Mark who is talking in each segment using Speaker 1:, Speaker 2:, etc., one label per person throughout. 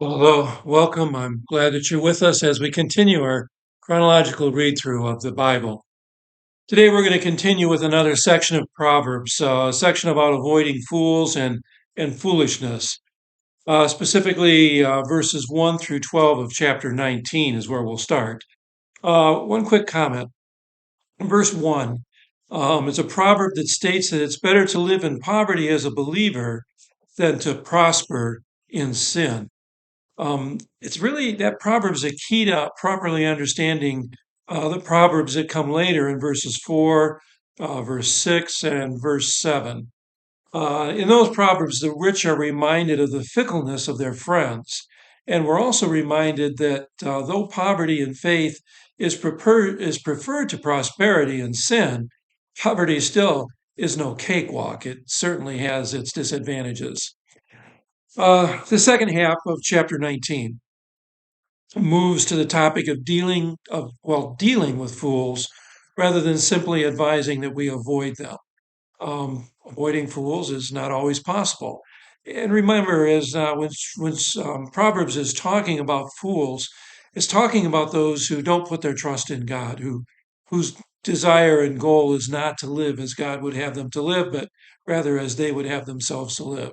Speaker 1: Well, hello, welcome. I'm glad that you're with us as we continue our chronological read through of the Bible. Today, we're going to continue with another section of Proverbs, a section about avoiding fools and foolishness. Specifically, verses 1 through 12 of chapter 19 is where we'll start. One quick comment. Verse 1 is a proverb that states that it's better to live in poverty as a believer than to prosper in sin. It's really that proverb is a key to properly understanding the proverbs that come later in verses 4, verse 6, and verse 7. In those proverbs, the rich are reminded of the fickleness of their friends. And we're also reminded that though poverty and faith is preferred to prosperity and sin, poverty still is no cakewalk. It certainly has its disadvantages. The second half of chapter 19 moves to the topic of dealing with fools rather than simply advising that we avoid them. Avoiding fools is not always possible. And remember, when Proverbs is talking about fools, it's talking about those who don't put their trust in God, whose desire and goal is not to live as God would have them to live, but rather as they would have themselves to live.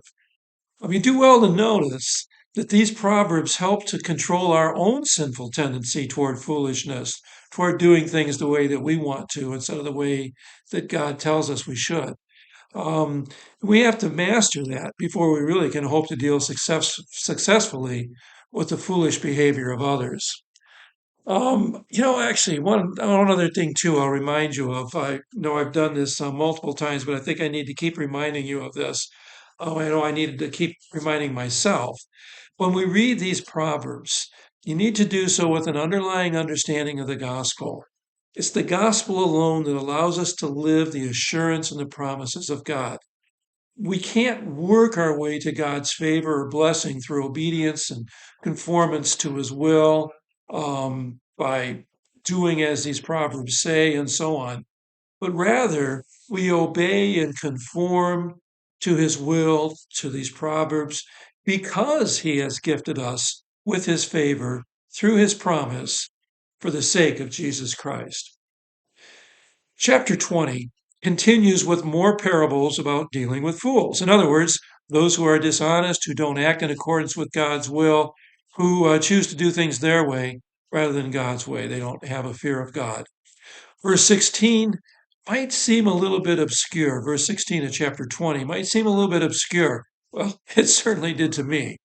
Speaker 1: We do well to notice that these proverbs help to control our own sinful tendency toward foolishness, toward doing things the way that we want to instead of the way that God tells us we should. Um, we have to master that before we really can hope to deal successfully with the foolish behavior of others. Actually, one other thing too, I'll remind you of. I know I've done this multiple times, but I think I need to keep reminding you of this. Oh, I know I needed to keep reminding myself. When we read these proverbs, you need to do so with an underlying understanding of the gospel. It's the gospel alone that allows us to live the assurance and the promises of God. We can't work our way to God's favor or blessing through obedience and conformance to his will, by doing as these proverbs say and so on, but rather we obey and conform to his will, to these proverbs, because he has gifted us with his favor through his promise for the sake of Jesus Christ. Chapter 20 continues with more parables about dealing with fools. In other words, those who are dishonest, who don't act in accordance with God's will, who choose to do things their way rather than God's way. They don't have a fear of God. Verse 16 might seem a little bit obscure. Verse 16 of chapter 20 might seem a little bit obscure. Well, it certainly did to me.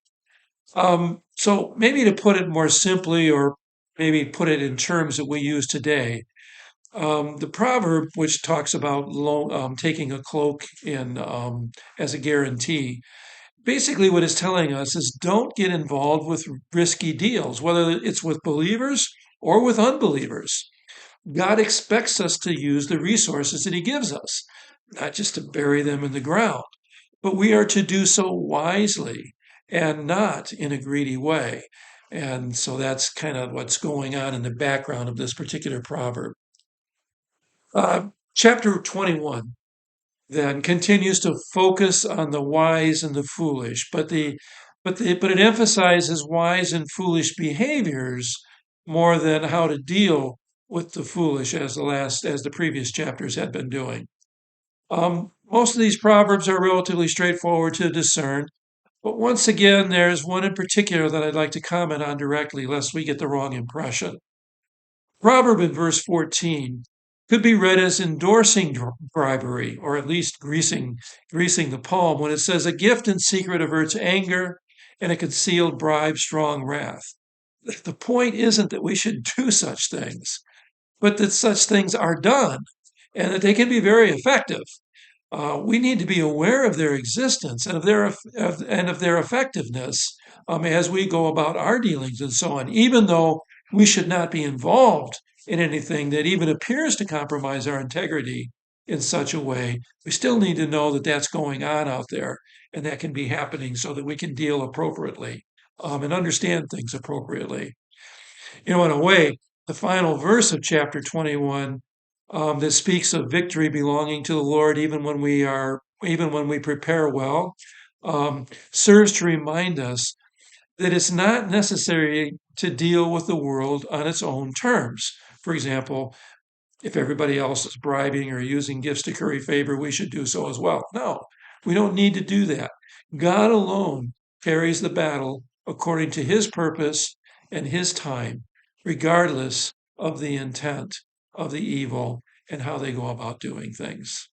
Speaker 1: So maybe to put it more simply, or maybe put it in terms that we use today, the proverb which talks about taking a cloak as a guarantee, basically what it's telling us is don't get involved with risky deals, whether it's with believers or with unbelievers. God expects us to use the resources that he gives us, not just to bury them in the ground, but we are to do so wisely and not in a greedy way. And so that's kind of what's going on in the background of this particular proverb. Chapter 21 then continues to focus on the wise and the foolish, but it emphasizes wise and foolish behaviors more than how to deal with the foolish as the previous chapters had been doing. Most of these proverbs are relatively straightforward to discern, but once again, there's one in particular that I'd like to comment on directly, lest we get the wrong impression. Proverb in verse 14 could be read as endorsing bribery, or at least greasing the palm, when it says, "A gift in secret averts anger, and a concealed bribe strong wrath." The point isn't that we should do such things, but that such things are done, and that they can be very effective. We need to be aware of their existence and of their effectiveness, as we go about our dealings and so on, even though we should not be involved in anything that even appears to compromise our integrity in such a way. We still need to know that that's going on out there and that can be happening so that we can deal appropriately, and understand things appropriately. In a way, the final verse of chapter 21, that speaks of victory belonging to the Lord, even when we prepare well, serves to remind us that it's not necessary to deal with the world on its own terms. For example, if everybody else is bribing or using gifts to curry favor, we should do so as well. No, we don't need to do that. God alone carries the battle according to his purpose and his time, regardless of the intent of the evil and how they go about doing things.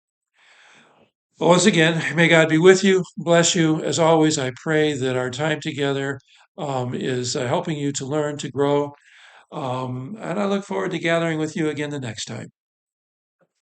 Speaker 1: Well, once again, may God be with you, bless you. As always, I pray that our time together is helping you to learn, to grow. And I look forward to gathering with you again the next time.